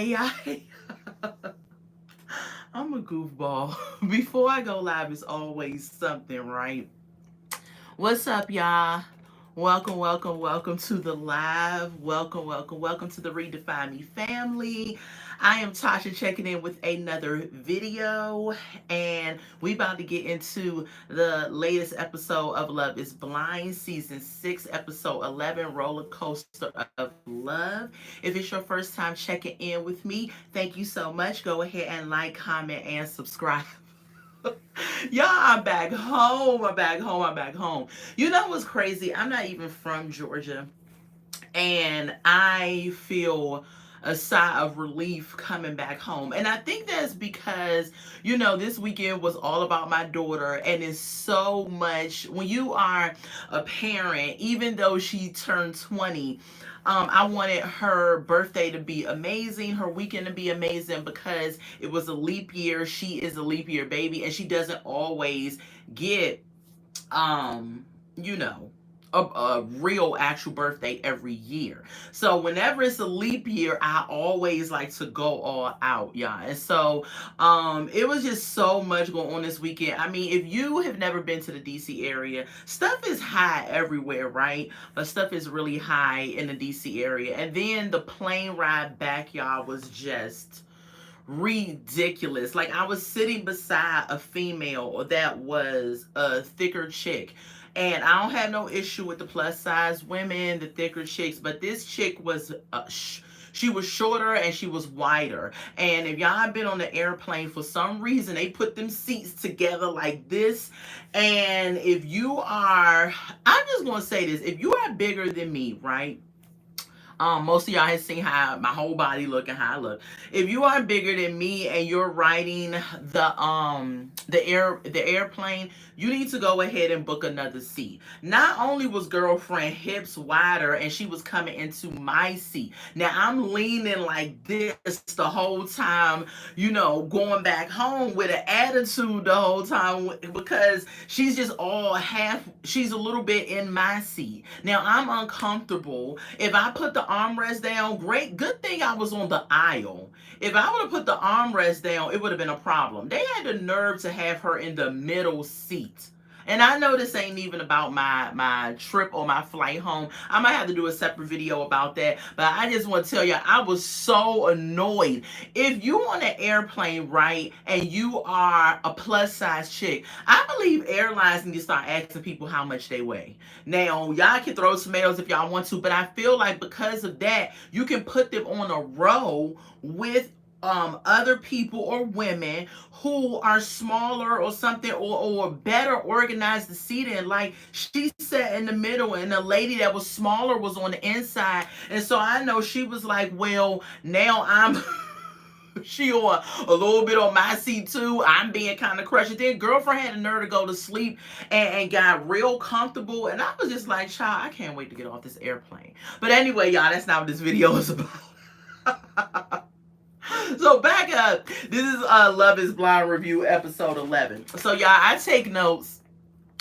Hey, I'm a goofball. Before I go live, it's always something, right? What's up, y'all? Welcome to the live. Welcome to the Redefine Me family. I am Tasha checking in with another video, and we about to get into the latest episode of Love is Blind, season 6, episode 11, Roller Coaster of Love. If it's your first time checking in with me, thank you so much. Go ahead and like, comment, and subscribe. Y'all, I'm back home. I'm back home. You know what's crazy? I'm not even from Georgia. And I feel a sigh of relief coming back home. And I think that's because, this weekend was all about my daughter. And it's so much when you are a parent, even though she turned 20. I wanted her birthday to be amazing, her weekend to be amazing because it was a leap year. She is a leap year baby, and she doesn't always get, um, you know, a real actual birthday every year. So whenever it's a leap year, I always like to go all out, y'all. And so it was just so much going on this weekend. I mean, if you have never been to the DC area, stuff is high everywhere, right? But stuff is really high in the DC area. And then the plane ride back, y'all, was just ridiculous. Like, I was sitting beside a female that was a thicker chick. And I don't have no issue with the plus size women, the thicker chicks, but this chick was she was shorter and she was wider. And if y'all have been on the airplane, for some reason they put them seats together like this. And if you are, I'm just gonna say this, if you are bigger than me, right? Most of y'all have seen how my whole body look and how I look. If you are bigger than me and you're riding the airplane, you need to go ahead and book another seat. Not only was girlfriend hips wider and she was coming into my seat. Now I'm leaning like this the whole time, going back home with an attitude the whole time because she's just all half, she's a little bit in my seat. Now I'm uncomfortable. If I put the armrest down, great, good thing I was on the aisle. If I would have put the armrest down, it would have been a problem. They had the nerve to have her in the middle seat. And I know this ain't even about my trip or my flight home. I might have to do a separate video about that. But I just want to tell you, I was so annoyed. If you on an airplane, right, and you are a plus size chick, I believe airlines need to start asking people how much they weigh. Now, y'all can throw tomatoes if y'all want to, but I feel like because of that, you can put them on a row with other people or women who are smaller or something, or better organized the seating. Like, she sat in the middle and the lady that was smaller was on the inside, and so I know she was like, well, now I'm she on a little bit on my seat too. I'm being kind of crushed. Then girlfriend had the nerve to go to sleep and got real comfortable, and I was just like, child, I can't wait to get off this airplane. But anyway, y'all, that's not what this video is about. So back up. This is Love is Blind review episode 11. So y'all, I take notes.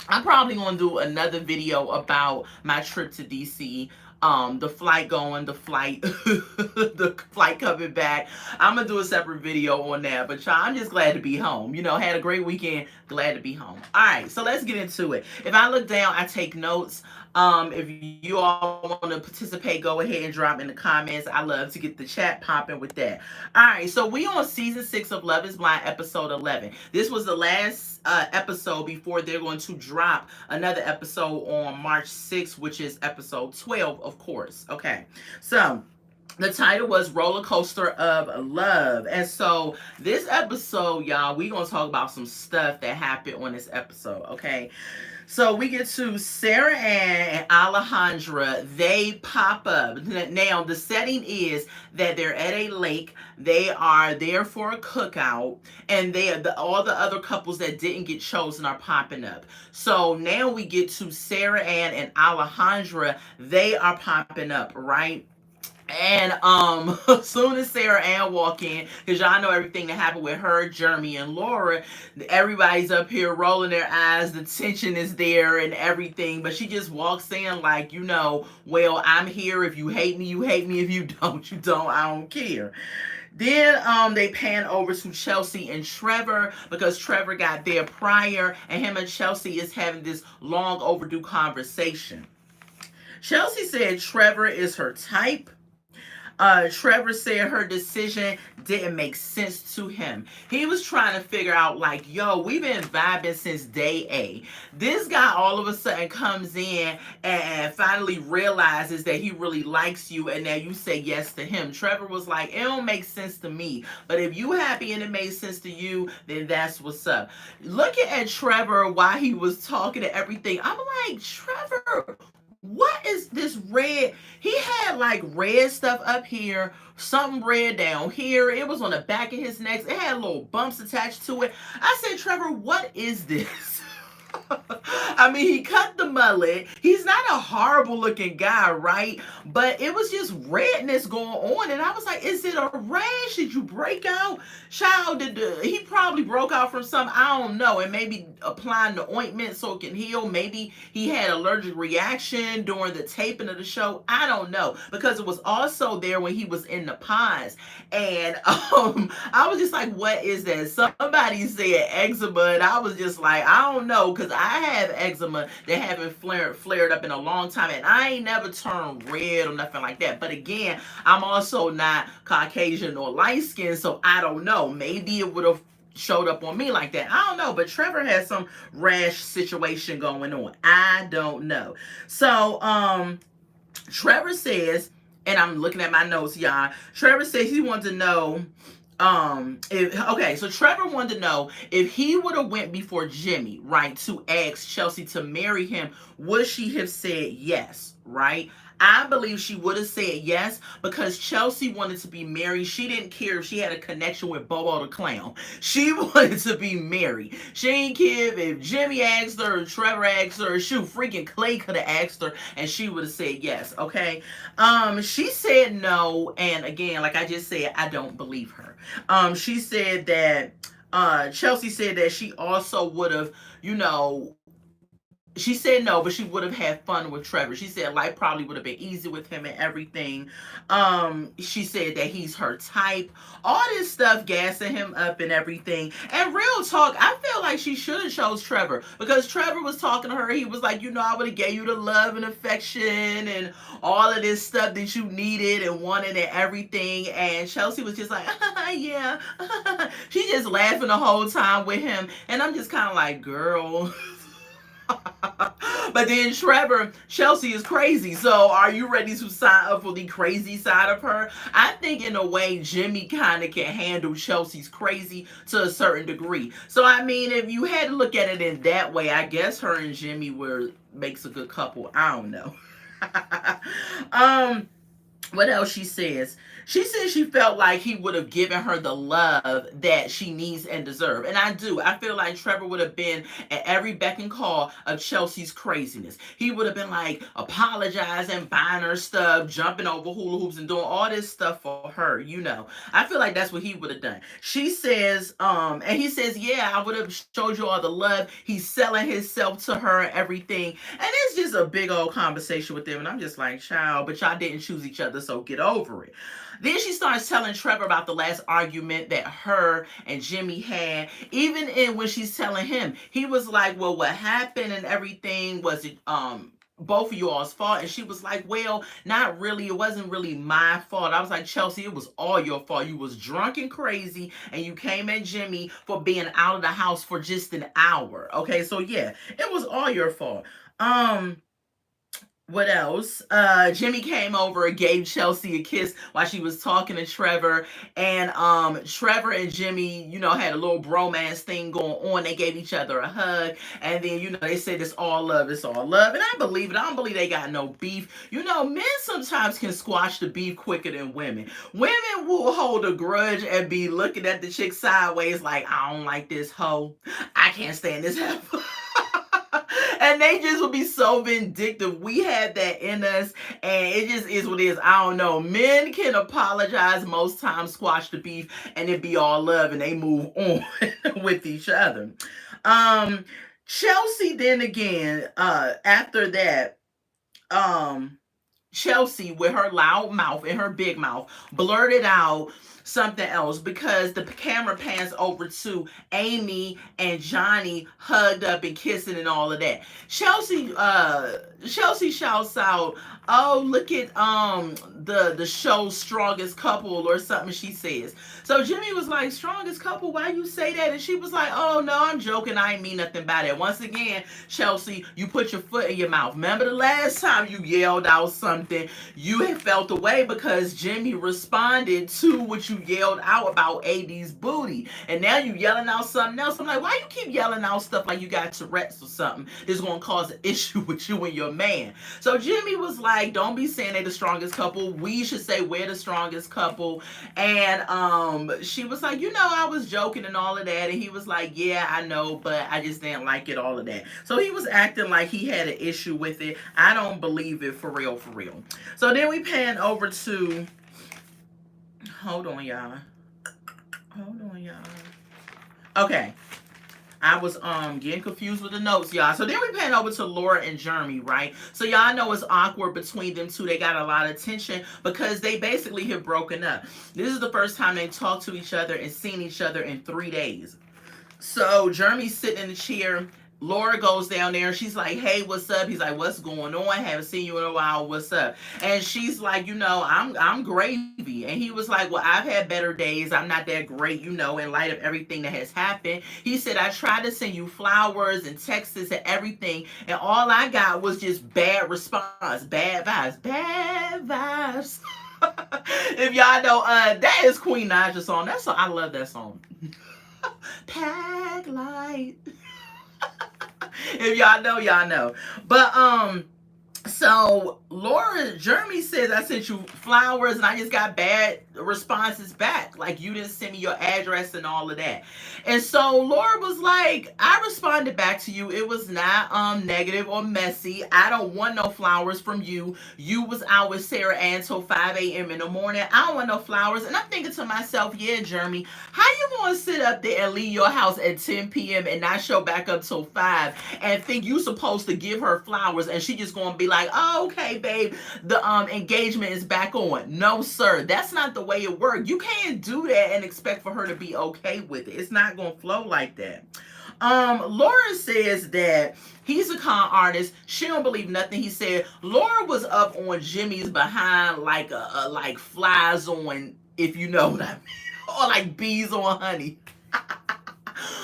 I'm probably gonna do another video about my trip to DC. The flight going, the flight, the flight coming back. I'm gonna do a separate video on that. But y'all, I'm just glad to be home. Had a great weekend. Glad to be home. All right, so let's get into it. If I look down, I take notes. If you all want to participate, go ahead and drop in the comments. I love to get the chat popping with that. All right, so we on season 6 of Love is Blind, episode 11. This was the last episode before they're going to drop another episode on March 6th, which is episode 12, of course. Okay, so the title was Roller Coaster of Love. And so this episode, y'all, we're going to talk about some stuff that happened on this episode, okay? So we get to Sarah and Alejandra. They pop up. Now, the setting is that they're at a lake. They are there for a cookout. And all the other couples that didn't get chosen are popping up. So now we get to Sarah Ann and Alejandra. They are popping up, right? And as soon as Sarah Ann walk in, because y'all know everything that happened with her, Jeremy, and Laura, everybody's up here rolling their eyes. The tension is there and everything. But she just walks in like, well, I'm here. If you hate me, you hate me. If you don't, you don't. I don't care. Then they pan over to Chelsea and Trevor because Trevor got there prior, and him and Chelsea is having this long overdue conversation. Chelsea said Trevor is her type. Trevor said her decision didn't make sense to him. He was trying to figure out, like, yo, we've been vibing since day A. This guy all of a sudden comes in and finally realizes that he really likes you, and now you say yes to him. Trevor was like, it don't make sense to me, but if you happy and it made sense to you, then that's what's up. Looking at Trevor while he was talking and everything, I'm like, Trevor, what is this red? He had like red stuff up here, something red down here. It was on the back of his neck. It had little bumps attached to it. I said, Trevor, what is this? I mean, he cut the mullet. He's not a horrible looking guy, right? But it was just redness going on. And I was like, is it a rash? Did you break out? Child, he probably broke out from something. I don't know. And maybe applying the ointment so it can heal. Maybe he had allergic reaction during the taping of the show. I don't know. Because it was also there when he was in the ponds. And I was just like, what is that? Somebody said eczema. And I was just like, I don't know. Because I have eczema that haven't flared up in a long time, and I ain't never turned red or nothing like that. But again, I'm also not Caucasian or light skinned, so I don't know. Maybe it would have showed up on me like that. I don't know, but Trevor has some rash situation going on. I don't know. So Trevor says, and I'm looking at my notes, y'all. Trevor says he wants to know so Trevor wanted to know if he would have went before Jimmy, right, to ask Chelsea to marry him, would she have said yes, right? I believe she would have said yes because Chelsea wanted to be married. She didn't care if she had a connection with Bobo the Clown. She wanted to be married. She didn't care if Jimmy asked her or Trevor asked her. Shoot, freaking Clay could have asked her and she would have said yes, okay? She said no, and again, like I just said, I don't believe her. She said that Chelsea said that she also would have, she said no, but she would have had fun with Trevor. She said life probably would have been easy with him and everything. She said that he's her type. All this stuff gassing him up and everything. And real talk, I feel like she should have chose Trevor because Trevor was talking to her. He was like, I would have gave you the love and affection and all of this stuff that you needed and wanted and everything. And Chelsea was just like, yeah. She just laughing the whole time with him. And I'm just kind of like, girl. But then Chelsea is crazy. So are you ready to sign up for the crazy side of her? I think in a way Jimmy kind of can handle Chelsea's crazy to a certain degree. So I mean, if you had to look at it in that way, I guess her and Jimmy makes a good couple. I don't know. What else she says? She says she felt like he would have given her the love that she needs and deserves. And I do. I feel like Trevor would have been at every beck and call of Chelsea's craziness. He would have been like apologizing, buying her stuff, jumping over hula hoops and doing all this stuff for her, I feel like that's what he would have done. She says, and he says, yeah, I would have showed you all the love. He's selling himself to her and everything. And it's just a big old conversation with them. And I'm just like, child, but y'all didn't choose each other, so get over it. Then she starts telling Trevor about the last argument that her and Jimmy had. Even when she's telling him, he was like, well, what happened and everything, was it both of y'all's fault? And she was like, well, not really. It wasn't really my fault. I was like, Chelsea, it was all your fault. You was drunk and crazy and you came at Jimmy for being out of the house for just an hour. Okay, so yeah, it was all your fault. What else? Jimmy came over and gave Chelsea a kiss while she was talking to Trevor. And Trevor and Jimmy, had a little bromance thing going on. They gave each other a hug. And then, they said it's all love. It's all love. And I believe it. I don't believe they got no beef. Men sometimes can squash the beef quicker than women. Women will hold a grudge and be looking at the chick sideways like, I don't like this hoe. I can't stand this hoe. And they just would be so vindictive. We had that in us, and it just is what it is. I don't know. Men can apologize most times, squash the beef, and it be all love, and they move on with each other. Um, Chelsea then again, after that, um, Chelsea, with her loud mouth and her big mouth, blurted out something else because the camera pans over to Amy and Johnny hugged up and kissing and all of that. Chelsea shouts out, "Oh, look at the show's strongest couple," or something she says. So Jimmy was like, "Strongest couple? Why you say that?" And she was like, "Oh no, I'm joking. I ain't mean nothing by that." Once again, Chelsea, you put your foot in your mouth. Remember the last time you yelled out something, you had felt away because Jimmy responded to what you yelled out about AD's booty. And now you yelling out something else. I'm like, why you keep yelling out stuff like you got Tourette's or something that's going to cause an issue with you and your man? So Jimmy was like, don't be saying they're the strongest couple. We should say we're the strongest couple. And she was like, I was joking and all of that. And he was like, yeah, I know, but I just didn't like it, all of that. So he was acting like he had an issue with it. I don't believe it, for real, for real. So then we pan over to, hold on, y'all. Okay. I was getting confused with the notes, y'all. So then we pan over to Laura and Jeremy, right? So y'all know it's awkward between them two. They got a lot of tension because they basically have broken up. This is the first time they talked to each other and seen each other in 3 days. So Jeremy's sitting in the chair. Laura goes down there and she's like, "Hey, what's up?" He's like, "What's going on? Haven't seen you in a while. What's up?" And she's like, I'm gravy." And he was like, "Well, I've had better days. I'm not that great, in light of everything that has happened." He said, "I tried to send you flowers and texts and everything, and all I got was just bad response, bad vibes, bad vibes." If y'all know, that is Queen Naja's song. That song, I love that song. Pack light. If y'all know, y'all know. But so Jeremy says, "I sent you flowers and I just got bad responses back. Like, you didn't send me your address and all of that." And so Laura was like, "I responded back to you. It was not negative or messy. I don't want no flowers from you. You was out with Sarah Ann till 5 a.m. in the morning. I don't want no flowers." And I'm thinking to myself, yeah, Jeremy, how you gonna sit up there and leave your house at 10 p.m. and not show back up till 5 and think you supposed to give her flowers and she just gonna be like, "Oh, okay, babe, the engagement is back on"? No, sir, that's not the way it works. You can't do that and expect for her to be okay with it. It's not gonna flow like that. Laura says that he's a con artist. She don't believe nothing he said. Laura was up on Jimmy's behind like like flies on, if you know what I mean, or like bees on honey.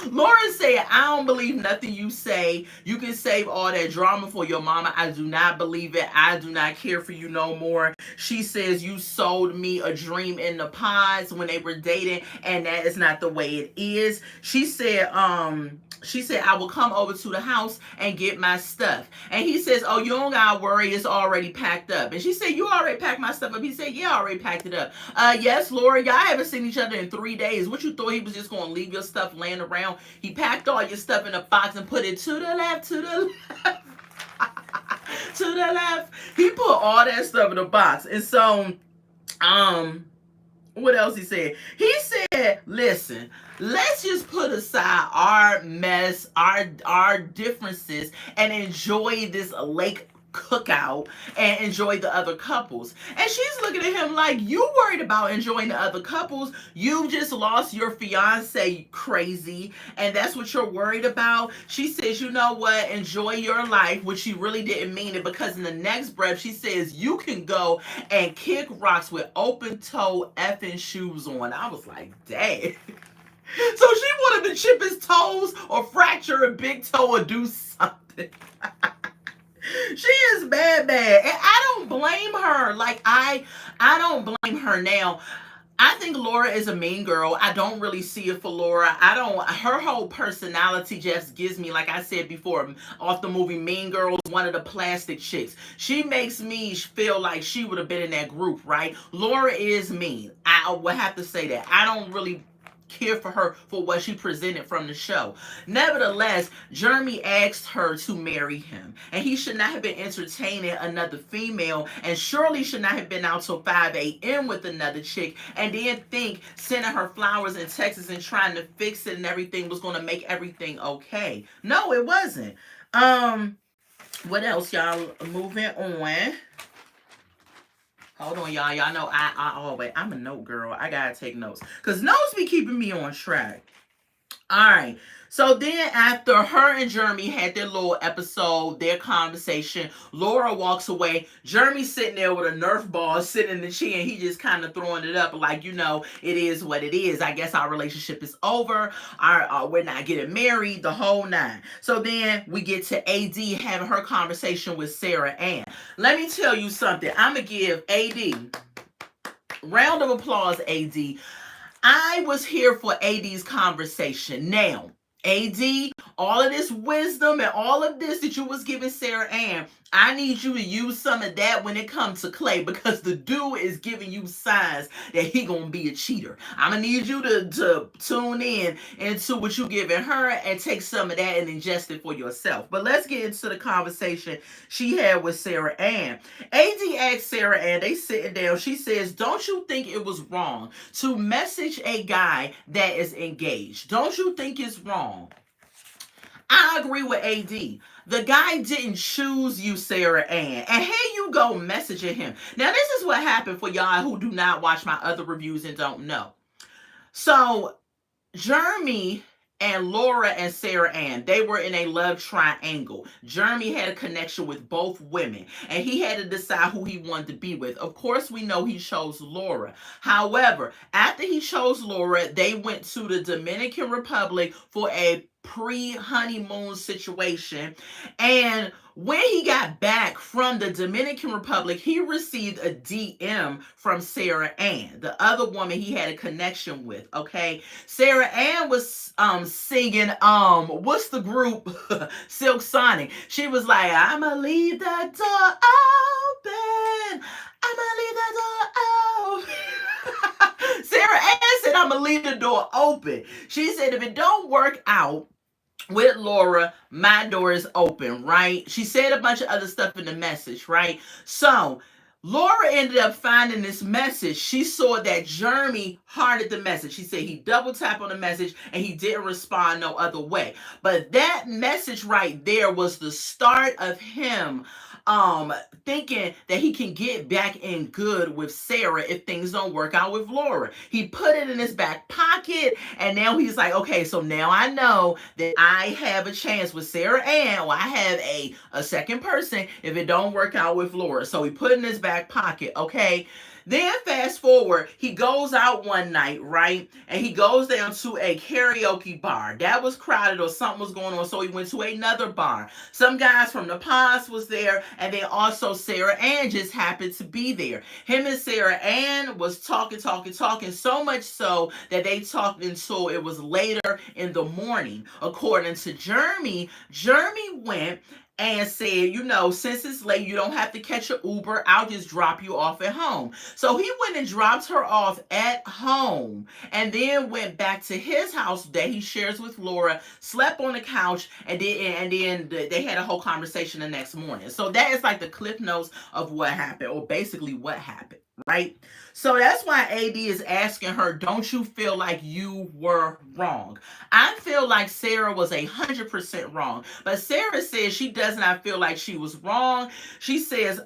Laura said, "I don't believe nothing you say. You can save all that drama for your mama. I do not believe it. I do not care for you no more." She says, "You sold me a dream in the pods when they were dating, and that is not the way it is." She said, "I will come over to the house and get my stuff." And he says, "Oh, you don't gotta worry, it's already packed up." And she said, "You already packed my stuff up?" He said, "Yeah, I already packed it up." Yes, Laura, y'all haven't seen each other in 3 days. What, you thought he was just gonna leave your stuff laying around? He packed all your stuff in a box and put it to the left, to the left, to the left. He put all that stuff in a box. And so, what else he said? He said, "Listen, let's just put aside our mess, our differences, and enjoy this lake cookout and enjoy the other couples." And she's looking at him like, "You worried about enjoying the other couples? You just lost your fiance, crazy, and that's what you're worried about?" She says, "You know what? Enjoy your life," which she really didn't mean it, because in the next breath she says, "You can go and kick rocks with open toe effing shoes on." I was like, dang. So she wanted to chip his toes or fracture a big toe or do something. She is bad, and I don't blame her. Like, I don't blame her. Now, I think Laura is a mean girl. I don't really see it for Laura. Her whole personality just gives me, like I said before, off the movie Mean Girls, one of the plastic chicks. She makes me feel like she would have been in that group, right? Laura is mean. I would have to say that. I don't really care for her for what she presented from the show. Nevertheless, Jeremy asked her to marry him, and he should not have been entertaining another female, and surely should not have been out till 5 a.m. with another chick, and then think sending her flowers in Texas and trying to fix it and everything was going to make everything okay. No, it wasn't. What else, y'all? Moving on. Hold on, y'all. Y'all know I'm a note girl. I gotta take notes. Because notes be keeping me on track. Alright. So then after her and Jeremy had their little episode, their conversation, Laura walks away. Jeremy's sitting there with a Nerf ball sitting in the chair, and he just kind of throwing it up like, it is what it is. I guess our relationship is over. We're not getting married, the whole nine. So then we get to AD having her conversation with Sarah Ann. Let me tell you something. I'm going to give AD, round of applause, AD. I was here for AD's conversation. Now, AD, all of this wisdom and all of this that you was giving Sarah Ann, I need you to use some of that when it comes to Clay, because the dude is giving you signs that he gonna be a cheater. I'm gonna need you to tune in into what you giving her and take some of that and ingest it for yourself. But let's get into the conversation she had with Sarah Ann. AD asked Sarah Ann, they sitting down, she says, don't you think it was wrong to message a guy that is engaged? Don't you think it's wrong? I agree with AD. The guy didn't choose you, Sarah Ann. And here you go messaging him. Now, this is what happened for y'all who do not watch my other reviews and don't know. So, Jeremy and Laura and Sarah Ann, they were in a love triangle. Jeremy had a connection with both women, and he had to decide who he wanted to be with. Of course, we know he chose Laura. However, after he chose Laura, they went to the Dominican Republic for a pre-honeymoon situation, and when he got back from the Dominican Republic, he received a DM from Sarah Ann, the other woman he had a connection with, okay? Sarah Ann was singing, what's the group? Silk Sonic. She was like, I'ma leave the door open. I'ma leave the door open. Sarah Ann said, I'ma leave the door open. She said, if it don't work out with Laura, my door is open, right? She said a bunch of other stuff in the message, right? So, Laura ended up finding this message. She saw that Jeremy hearted the message. She said he double tapped on the message and he didn't respond no other way. But that message right there was the start of him thinking that he can get back in good with Sarah if things don't work out with Laura. He put it in his back pocket, and now he's like, okay, so now I know that I have a chance with Sarah Ann, or I have a second person if it don't work out with Laura. So he put it in his back pocket, okay? Then fast forward, he goes out one night, right? And he goes down to a karaoke bar. That was crowded or something was going on, so he went to another bar. Some guys from the Pods was there, and then also Sarah Ann just happened to be there. Him and Sarah Ann was talking, so much so that they talked until it was later in the morning. According to Jeremy, Jeremy went and said, since it's late, you don't have to catch an Uber. I'll just drop you off at home. So he went and dropped her off at home and then went back to his house that he shares with Laura, slept on the couch, and then they had a whole conversation the next morning. So that is like the cliff notes of what happened, or basically what happened, right? So that's why AD is asking her, don't you feel like you were wrong? I feel like Sarah was 100% wrong. But Sarah says she does not feel like she was wrong. She says,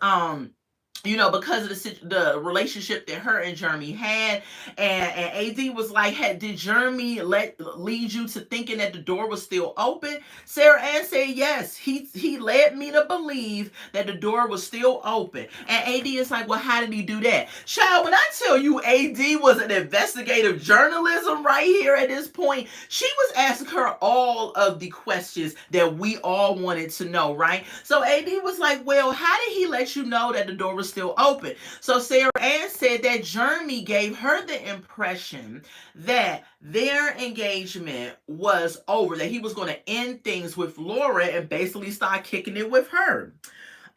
because of the relationship that her and Jeremy had, and AD was like, did Jeremy lead you to thinking that the door was still open? Sarah Ann said, yes, he led me to believe that the door was still open. And AD is like, well, how did he do that? Child, when I tell you AD was an investigative journalism right here at this point, she was asking her all of the questions that we all wanted to know, right? So AD was like, well, how did he let you know that the door was still open? So Sarah Ann said that Jeremy gave her the impression that their engagement was over, that he was going to end things with Laura and basically start kicking it with her.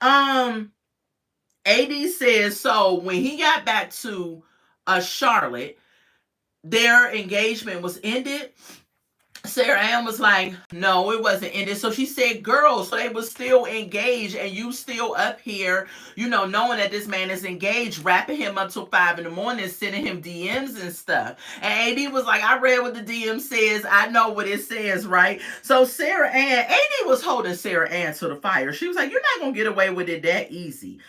AD says, so when he got back to Charlotte, their engagement was ended, Sarah Ann was like, no, it wasn't ended. So she said, girl, so they was still engaged and you still up here, knowing that this man is engaged, wrapping him up till 5 in the morning, sending him DMs and stuff. And AD was like, I read what the DM says. I know what it says, right? So AD was holding Sarah Ann to the fire. She was like, you're not going to get away with it that easy.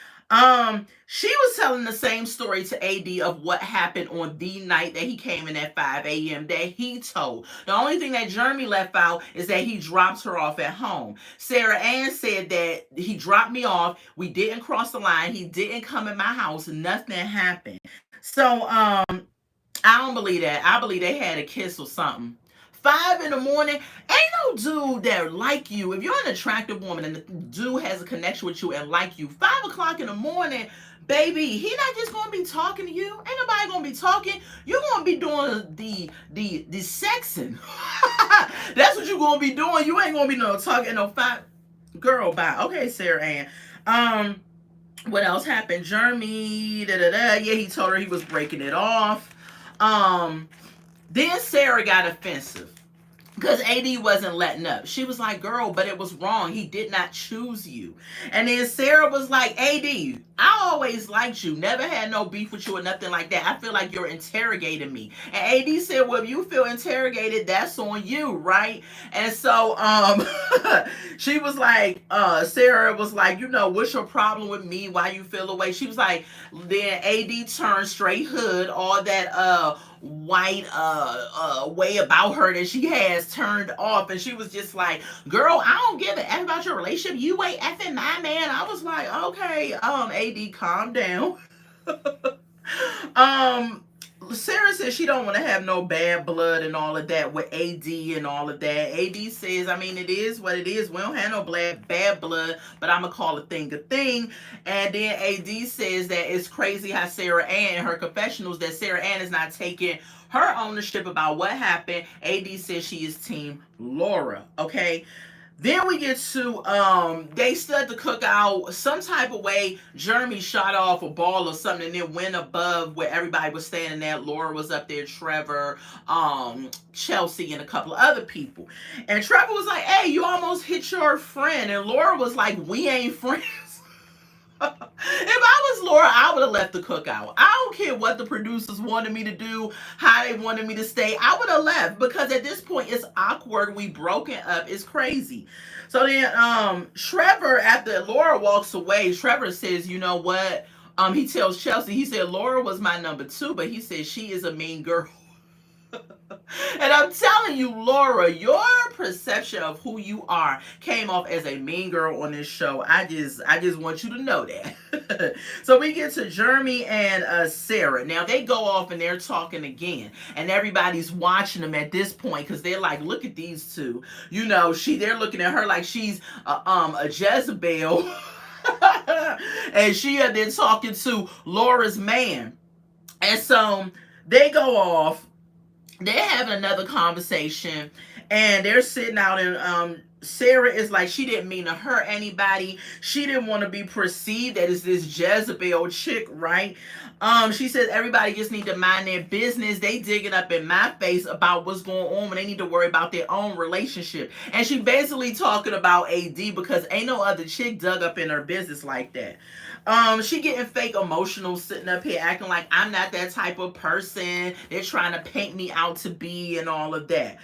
She was telling the same story to AD of what happened on the night that he came in at 5 a.m. that he told. The only thing that Jeremy left out is that he dropped her off at home. Sarah Ann said that he dropped me off. We didn't cross the line. He didn't come in my house. Nothing happened. So, I don't believe that. I believe they had a kiss or something. 5 in the morning, ain't no dude that like you. If you're an attractive woman and the dude has a connection with you and like you, 5 o'clock in the morning, baby, he not just gonna be talking to you. Ain't nobody gonna be talking. You're gonna be doing the sexing. That's what you're gonna be doing. You ain't gonna be no talking no 5. Girl, bye. Okay, Sarah Ann. What else happened? Jeremy, Yeah, he told her he was breaking it off. Then Sarah got offensive because AD wasn't letting up. She was like, girl, but it was wrong. He did not choose you. And then Sarah was like, AD, I always liked you. Never had no beef with you or nothing like that. I feel like you're interrogating me. And AD said, well, if you feel interrogated, that's on you, right? And so she was like, Sarah was like, what's your problem with me? Why you feel away? She was like, then AD turned straight hood, all that white way about her that she has turned off, and she was just like, girl, I don't give a F about your relationship. You ain't effing my man. I was like, okay, AD, calm down. Sarah says she don't want to have no bad blood and all of that with AD and all of that. AD says, I mean, it is what it is. We don't have no bad blood, but I'm going to call a thing a thing. And then AD says that it's crazy how Sarah Ann, in her confessionals, that Sarah Ann is not taking her ownership about what happened. AD says she is team Laura, okay? Then we get to, they stood at the cookout. Some type of way, Jeremy shot off a ball or something and then went above where everybody was standing at. Laura was up there, Trevor, Chelsea, and a couple of other people. And Trevor was like, hey, you almost hit your friend. And Laura was like, we ain't friends. If I was Laura, I would have left the cookout. I don't care what the producers wanted me to do, how they wanted me to stay. I would have left because at this point it's awkward. We broken up. It's crazy. So then Trevor, after Laura walks away, Trevor says, you know what? He tells Chelsea, he said, Laura was my number 2, but he said she is a mean girl. And I'm telling you, Laura, your perception of who you are came off as a mean girl on this show. I just want you to know that. So we get to Jeremy and Sarah. Now they go off and they're talking again, and everybody's watching them at this point because they're like, look at these two. They're looking at her like she's a Jezebel. And she had been talking to Laura's man. And so they go off. They're having another conversation, and they're sitting out, and Sarah is like, she didn't mean to hurt anybody. She didn't want to be perceived as this Jezebel chick, right? She says everybody just need to mind their business. They digging up in my face about what's going on when they need to worry about their own relationship. And she basically talking about AD because ain't no other chick dug up in her business like that. She getting fake emotional, sitting up here acting like I'm not that type of person. They're trying to paint me out to be and all of that.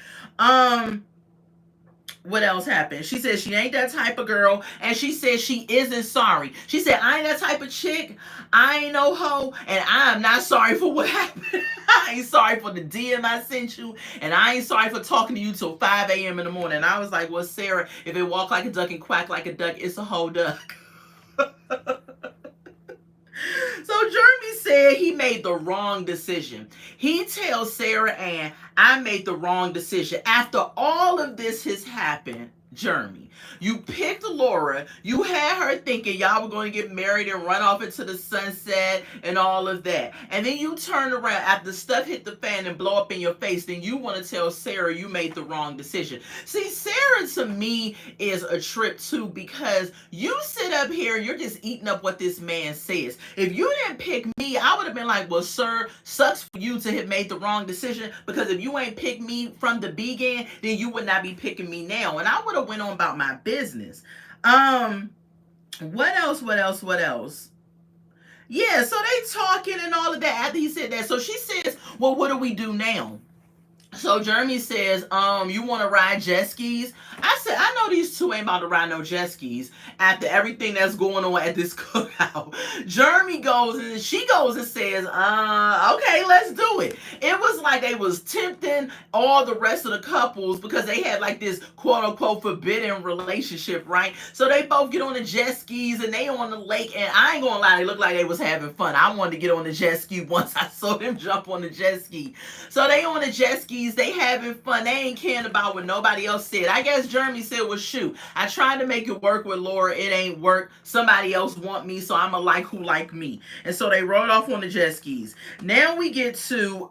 What else happened? She said she ain't that type of girl, and she said she isn't sorry. She said, I ain't that type of chick. I ain't no hoe, and I am not sorry for what happened. I ain't sorry for the DM I sent you, and I ain't sorry for talking to you till 5 a.m. in the morning. And I was like, well, Sarah, if it walk like a duck and quack like a duck, it's a whole duck. So Jeremy said he made the wrong decision. He tells Sarah Ann, I made the wrong decision. After all of this has happened, Jeremy. You picked Laura. You had her thinking y'all were going to get married and run off into the sunset and all of that. And then you turn around after stuff hit the fan and blow up in your face. Then you want to tell Sarah you made the wrong decision. See, Sarah to me is a trip too, because you sit up here, you're just eating up what this man says. If you didn't pick me, I would have been like, well, sir, sucks for you to have made the wrong decision, because if you ain't picked me from the beginning, then you would not be picking me now. And I would have went on about my business. What else? Yeah, so they talking and all of that after he said that. So she says, well, what do we do now? So Jeremy says, you want to ride jet skis? I said, I know these two ain't about to ride no jet skis after everything that's going on at this cookout. Jeremy goes and she goes and says, okay, let's do it. It was like they was tempting all the rest of the couples because they had like this quote unquote forbidden relationship, right? So they both get on the jet skis and they on the lake, and I ain't gonna lie, they looked like they was having fun. I wanted to get on the jet ski once I saw them jump on the jet ski. So they on the jet skis, they having fun. They ain't caring about what nobody else said. I guess Jeremy said, well, shoot, I tried to make it work with Laura. It ain't work. Somebody else want me, so I'ma like who like me. And so they rode off on the jet skis. Now we get to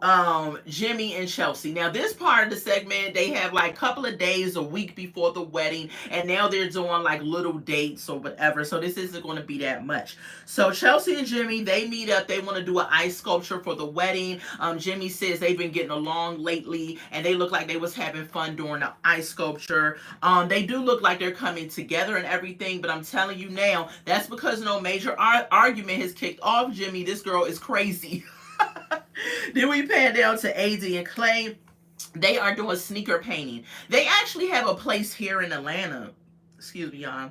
Jimmy and Chelsea. Now this part of the segment, they have like a couple of days, a week before the wedding, and now they're doing like little dates or whatever. So this isn't going to be that much. So Chelsea and Jimmy, they meet up. They want to do an ice sculpture for the wedding. Jimmy says they've been getting along lately, and they look like they was having fun during the ice sculpture. They do look like they're coming together and everything, but I'm telling you now, that's because no major argument has kicked off. Jimmy, this girl is crazy. Then we pan down to AD and Clay. They are doing sneaker painting. They actually have a place here in Atlanta. Excuse me, y'all,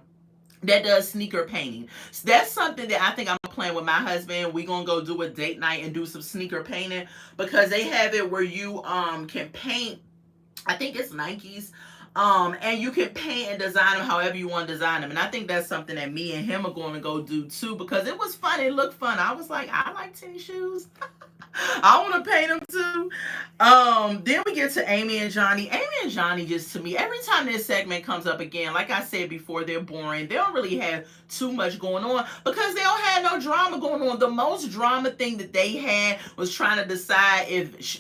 that does sneaker painting. So that's something that I think I'm playing with my husband. We gonna go do a date night and do some sneaker painting, because they have it where you can paint. I think it's Nikes. And you can paint and design them however you want to design them. And I think that's something that me and him are going to go do too, because it was fun. It looked fun. I was like, I like tennis shoes. I want to paint them too. Then we get to Amy and Johnny. Amy and Johnny, just to me, every time this segment comes up again, like I said before, they're boring. They don't really have too much going on because they don't have no drama going on. The most drama thing that they had was trying to decide if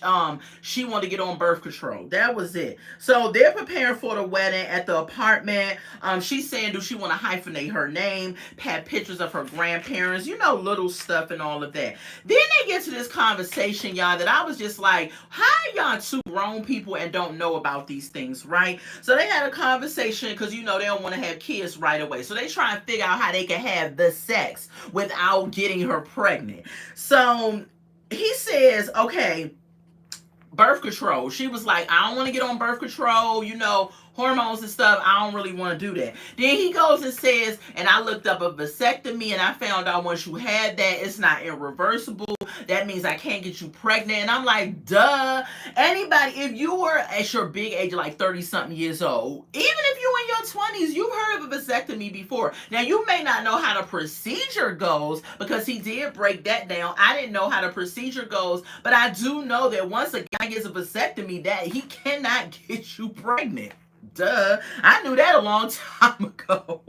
she wanted to get on birth control. That was it. So they're preparing for the wedding at the apartment. She's saying, do she want to hyphenate her name, have pictures of her grandparents, little stuff and all of that. Then they get to this conversation, y'all, that I was just like, how are y'all two grown people and don't know about these things, right? So they had a conversation because, they don't want to have kids right away. So they try and figure out how they can have the sex without getting her pregnant. So he says, okay, birth control. She was like, I don't want to get on birth control, hormones and stuff. I don't really want to do that. Then he goes and says, and I looked up a vasectomy and I found out once you had that, it's not irreversible. That means I can't get you pregnant. And I'm like, duh. Anybody, if you were at your big age of like 30 something years old, even if you in your 20s, you've heard of a vasectomy before. Now you may not know how the procedure goes because he did break that down. I didn't know how the procedure goes, but I do know that once a guy gets a vasectomy, that he cannot get you pregnant. Duh. I knew that a long time ago.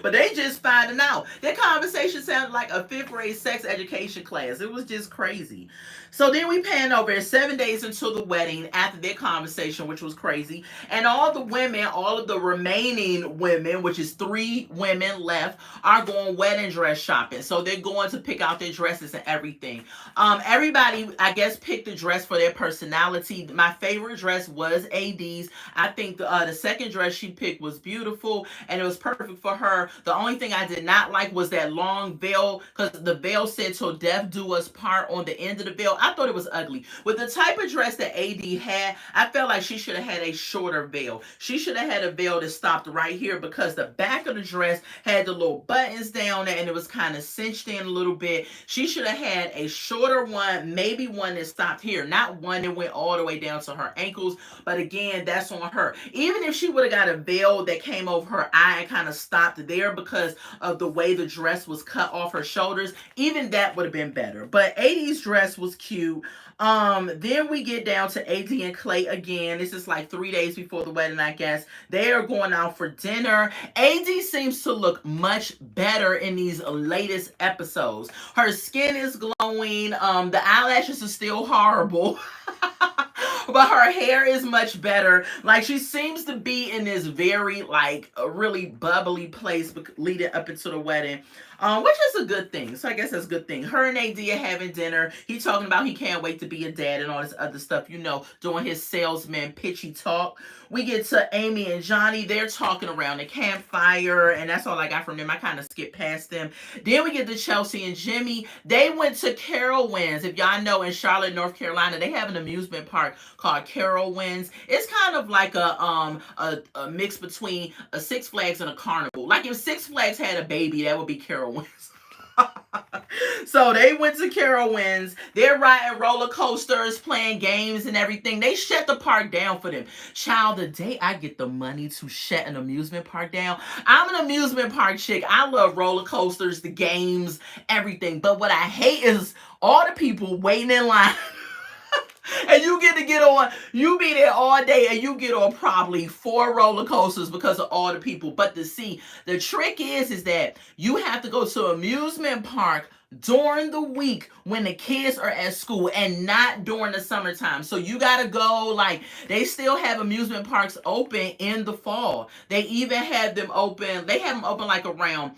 But they just finding out. Their conversation sounded like a 5th grade sex education class. It was just crazy. So then we pan over 7 days until the wedding after their conversation, which was crazy. And all the women, all of the remaining women, which is 3 women left, are going wedding dress shopping. So they're going to pick out their dresses and everything. Everybody, I guess, picked a dress for their personality. My favorite dress was AD's. I think the second dress she picked was beautiful and it was perfect for her. The only thing I did not like was that long veil, because the veil said "till death do us part" on the end of the veil. I thought it was ugly. With the type of dress that AD had, I felt like she should have had a shorter veil. She should have had a veil that stopped right here, because the back of the dress had the little buttons down there and it was kind of cinched in a little bit. She should have had a shorter one, maybe one that stopped here, not one that went all the way down to her ankles. But again, that's on her. Even if she would have got a veil that came over her eye and kind of stopped there because of the way the dress was cut off her shoulders, even that would have been better. But AD's dress was cute. Then we get down to AD and Clay again. This is like 3 days before the wedding, I guess. They are going out for dinner. AD seems to look much better in these latest episodes. Her skin is glowing. The eyelashes are still horrible. But her hair is much better. Like, she seems to be in this very, like, a really bubbly place leading up into the wedding. Which is a good thing. So I guess that's a good thing. Her and AD are having dinner. He talking about he can't wait to be a dad and all this other stuff, you know, doing his salesman pitchy talk. We get to Amy and Johnny. They're talking around the campfire, and that's all I got from them. I kind of skipped past them. Then we get to Chelsea and Jimmy. They went to Carowinds. If y'all know, in Charlotte, North Carolina, they have an amusement park called Carowinds. It's kind of like a mix between a Six Flags and a carnival. Like, if Six Flags had a baby, that would be Carowinds. So they went to Carowinds. They're riding roller coasters, playing games and everything. They shut the park down for them. Child, the day I get the money to shut an amusement park down, I'm an amusement park chick. I love roller coasters, the games, everything. But what I hate is all the people waiting in line. And you get on, you be there all day and you get on probably 4 roller coasters because of all the people. But the trick is that you have to go to an amusement park during the week when the kids are at school and not during the summertime. So you gotta go, like, they still have amusement parks open in the fall. They even have them open, like around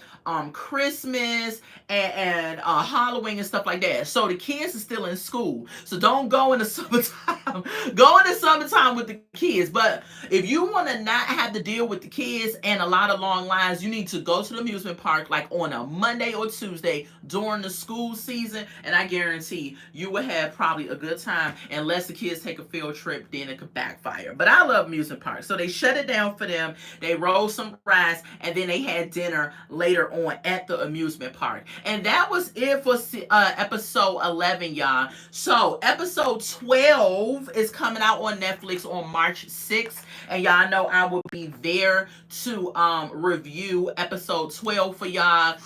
Christmas and Halloween and stuff like that. So the kids are still in school. So don't go in the summertime. Go in the summertime with the kids. But if you want to not have to deal with the kids and a lot of long lines, you need to go to the amusement park like on a Monday or Tuesday during the school season, and I guarantee you will have probably a good time. Unless the kids take a field trip, then it could backfire. But I love amusement parks. So they shut it down for them. They rolled some rides, and then they had dinner later on at the amusement park. And that was it for episode 11, y'all. So episode 12 is coming out on Netflix on March 6th. And y'all know I will be there to review episode 12 for y'all.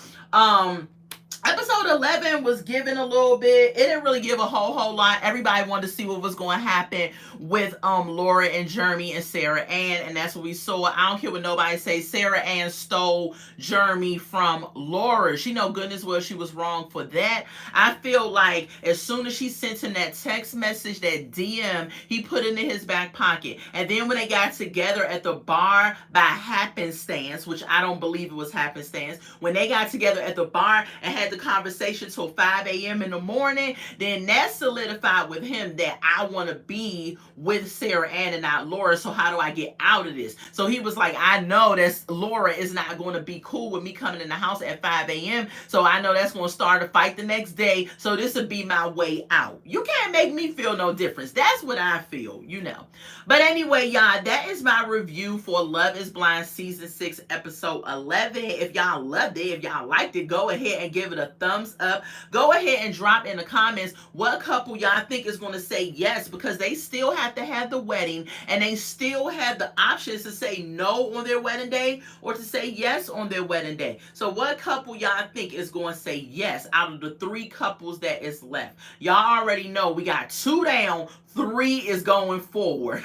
Episode 11 was given a little bit. It didn't really give a whole lot. Everybody wanted to see what was going to happen with Laura and Jeremy and Sarah Ann, and that's what we saw. I don't care what nobody say. Sarah Ann stole Jeremy from Laura. She know goodness well she was wrong for that. I feel like as soon as she sent him that text message, that DM, he put it in his back pocket. And then when they got together at the bar by happenstance, which I don't believe it was happenstance, when they got together at the bar and had the conversation till 5 a.m. in the morning, then that solidified with him that I want to be with Sarah Ann and not Laura. So how do I get out of this? So he was like, I know that Laura is not going to be cool with me coming in the house at 5 a.m. So I know that's going to start a fight the next day. So this will be my way out. You can't make me feel no difference. That's what I feel, you know. But anyway, y'all, that is my review for Love is Blind Season 6, Episode 11. If y'all loved it, if y'all liked it, go ahead and give it a thumbs up. Go ahead and drop in the comments what couple y'all think is going to say yes, because they still have to have the wedding and they still have the options to say no on their wedding day or to say yes on their wedding day. So what couple y'all think is going to say yes out of the 3 couples that is left? Y'all already know we got 2 down, 3 is going forward.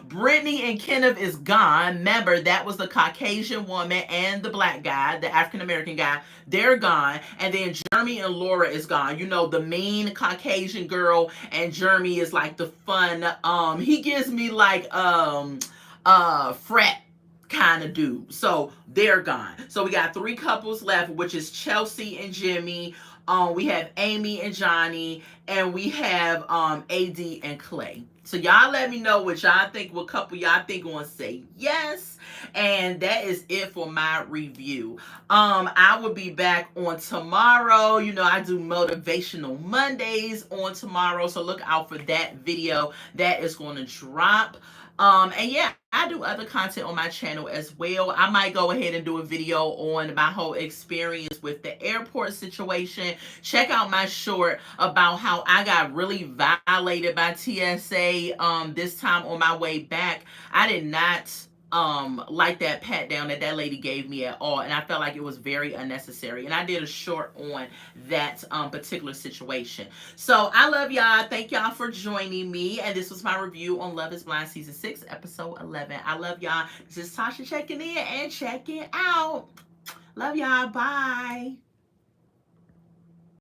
Brittany and Kenneth is gone. Remember, that was the Caucasian woman and the black guy, the African American guy. They're gone. And then Jeremy and Laura is gone. You know, the mean Caucasian girl, and Jeremy is like the fun, he gives me like frat kind of dude. So they're gone. So we got 3 couples left, which is Chelsea and Jimmy. We have Amy and Johnny, and we have AD and Clay. So y'all let me know what y'all think, what couple y'all think gonna say yes. And that is it for my review. I will be back on tomorrow. You know, I do Motivational Mondays on tomorrow, so look out for that video that is going to drop. And yeah, I do other content on my channel as well. I might go ahead and do a video on my whole experience with the airport situation. Check out my short about how know, I got really violated by TSA this time on my way back. I did not like that pat down that that lady gave me at all, and I felt like it was very unnecessary, and I did a short on that particular situation. So I love y'all. Thank y'all for joining me, and this was my review on Love is Blind season 6 episode 11. I love y'all. This is Tasha checking in and checking out. Love y'all. Bye.